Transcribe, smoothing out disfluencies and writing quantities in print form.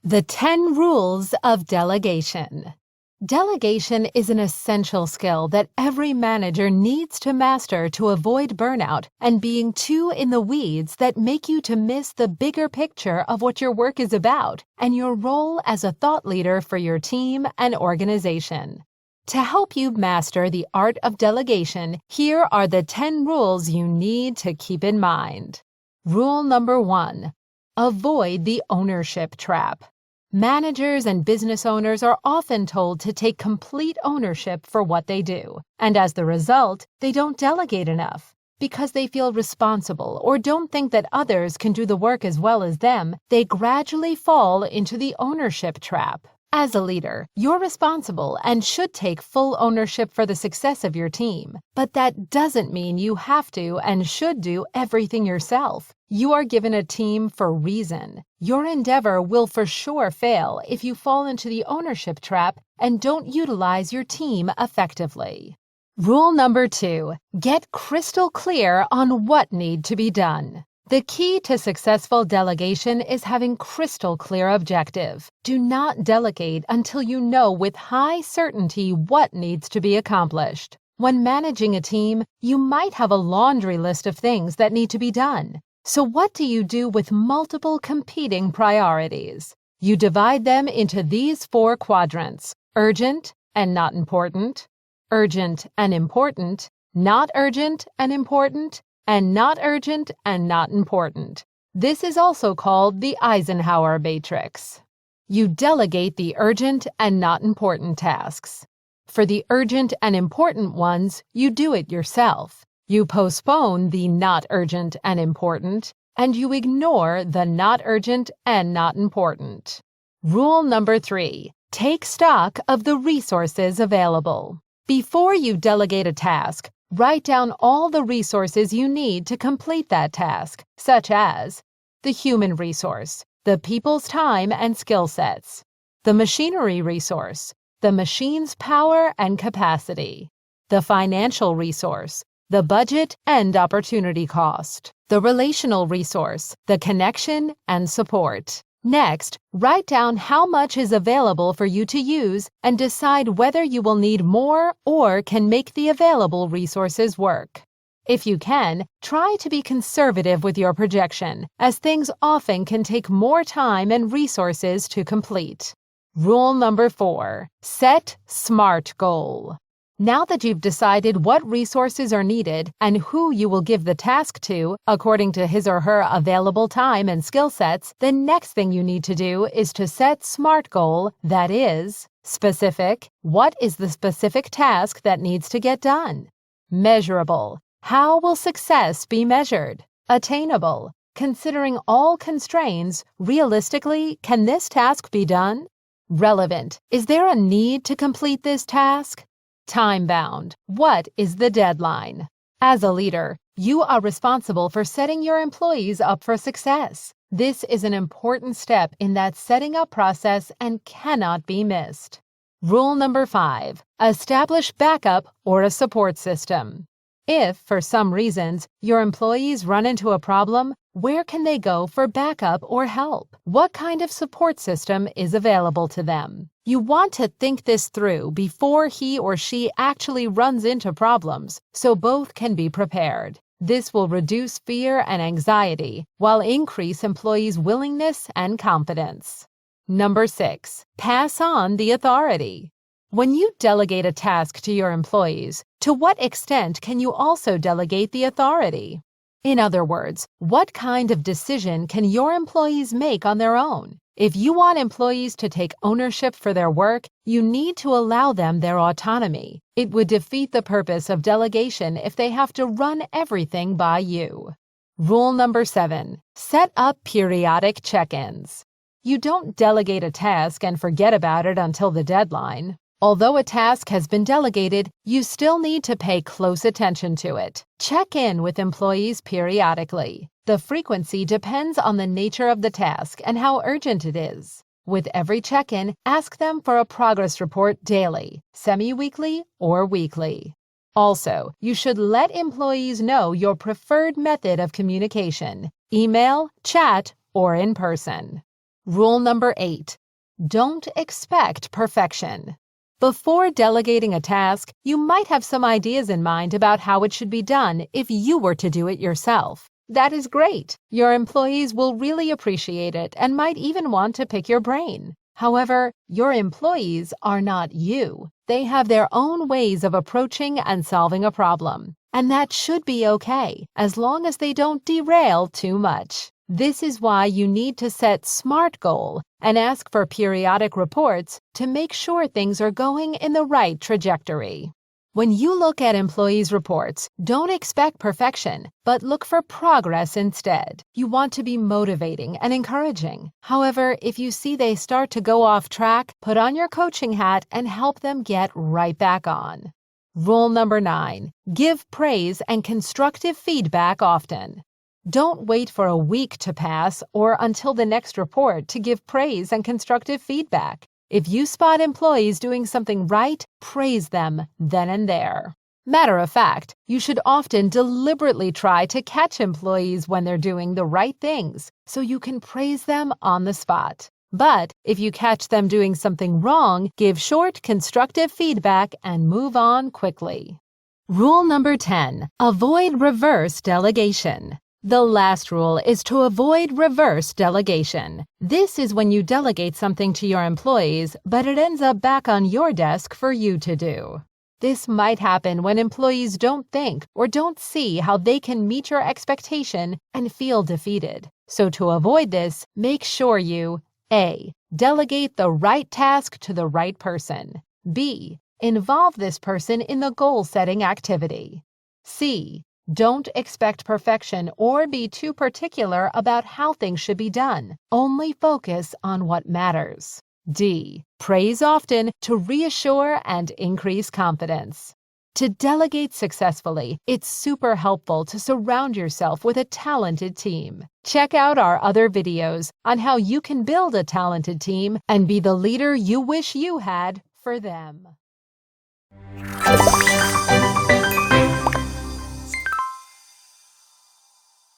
The 10 Rules of Delegation. Delegation is an essential skill that every manager needs to master to avoid burnout and being too in the weeds that make you to miss the bigger picture of what your work is about and your role as a thought leader for your team and organization. To help you master the art of delegation, here are the 10 rules you need to keep in mind. Rule number 1. Avoid the ownership trap. Managers and business owners are often told to take complete ownership for what they do, and as the result, they don't delegate enough. Because they feel responsible or don't think that others can do the work as well as them, they gradually fall into the ownership trap. As a leader, you're responsible and should take full ownership for the success of your team, but that doesn't mean you have to and should do everything yourself. You are given a team for a reason. Your endeavor will for sure fail if you fall into the ownership trap and don't utilize your team effectively. Rule number 2. Get crystal clear on what needs to be done. The key to successful delegation is having crystal clear objective. Do not delegate until you know with high certainty what needs to be accomplished. When managing a team, you might have a laundry list of things that need to be done. So what do you do with multiple competing priorities? You divide them into these 4 quadrants: urgent and not important, urgent and important, not urgent and important, and not urgent and not important. This is also called the Eisenhower matrix. You delegate the urgent and not important tasks. For the urgent and important ones, you do it yourself. You postpone the not urgent and important, and you ignore the not urgent and not important. Rule number 3. Take stock of the resources available. Before you delegate a task, write down all the resources you need to complete that task, such as the human resource, the people's time and skill sets, the machinery resource, the machine's power and capacity, the financial resource, the budget and opportunity cost, the relational resource, the connection and support. Next, write down how much is available for you to use and decide whether you will need more or can make the available resources work. If you can, try to be conservative with your projection, as things often can take more time and resources to complete. Rule number 4. Set SMART goal. Now that you've decided what resources are needed and who you will give the task to according to his or her available time and skill sets, the next thing you need to do is to set SMART goal, that is, specific. What is the specific task that needs to get done? Measurable. How will success be measured? Attainable. Considering all constraints, realistically, can this task be done? Relevant. Is there a need to complete this task? Time-bound. What is the deadline? As a leader, you are responsible for setting your employees up for success. This is an important step in that setting up process and cannot be missed. Rule number 5. Establish backup or a support system. If, for some reasons, your employees run into a problem, where can they go for backup or help? What kind of support system is available to them? You want to think this through before he or she actually runs into problems, so both can be prepared. This will reduce fear and anxiety, while increase employees' willingness and confidence. Number 6. Pass on the authority. When you delegate a task to your employees, to what extent can you also delegate the authority? In other words, what kind of decision can your employees make on their own? If you want employees to take ownership for their work, you need to allow them their autonomy. It would defeat the purpose of delegation if they have to run everything by you. Rule number 7. Set up periodic check-ins. You don't delegate a task and forget about it until the deadline. Although a task has been delegated, you still need to pay close attention to it. Check in with employees periodically. The frequency depends on the nature of the task and how urgent it is. With every check-in, ask them for a progress report daily, semi-weekly, or weekly. Also, you should let employees know your preferred method of communication: email, chat, or in person. Rule number 8. Don't expect perfection. Before delegating a task, you might have some ideas in mind about how it should be done if you were to do it yourself. That is great. Your employees will really appreciate it and might even want to pick your brain. However, your employees are not you. They have their own ways of approaching and solving a problem. And that should be okay, as long as they don't derail too much. This is why you need to set SMART goals and ask for periodic reports to make sure things are going in the right trajectory. When you look at employees' reports, don't expect perfection, but look for progress instead. You want to be motivating and encouraging. However, if you see they start to go off track, put on your coaching hat and help them get right back on. Rule number 9. Give praise and constructive feedback often. Don't wait for a week to pass or until the next report to give praise and constructive feedback. If you spot employees doing something right, praise them then and there. Matter of fact, you should often deliberately try to catch employees when they're doing the right things so you can praise them on the spot. But if you catch them doing something wrong, give short, constructive feedback and move on quickly. Rule number 10. Avoid reverse delegation. The last rule is to avoid reverse delegation. This is when you delegate something to your employees, but it ends up back on your desk for you to do. This might happen when employees don't think or don't see how they can meet your expectation and feel defeated. So to avoid this, make sure you A. Delegate the right task to the right person. B. Involve this person in the goal-setting activity. C. Don't expect perfection or be too particular about how things should be done. Only focus on what matters. D. Praise often to reassure and increase confidence. To delegate successfully, it's super helpful to surround yourself with a talented team. Check out our other videos on how you can build a talented team and be the leader you wish you had for them.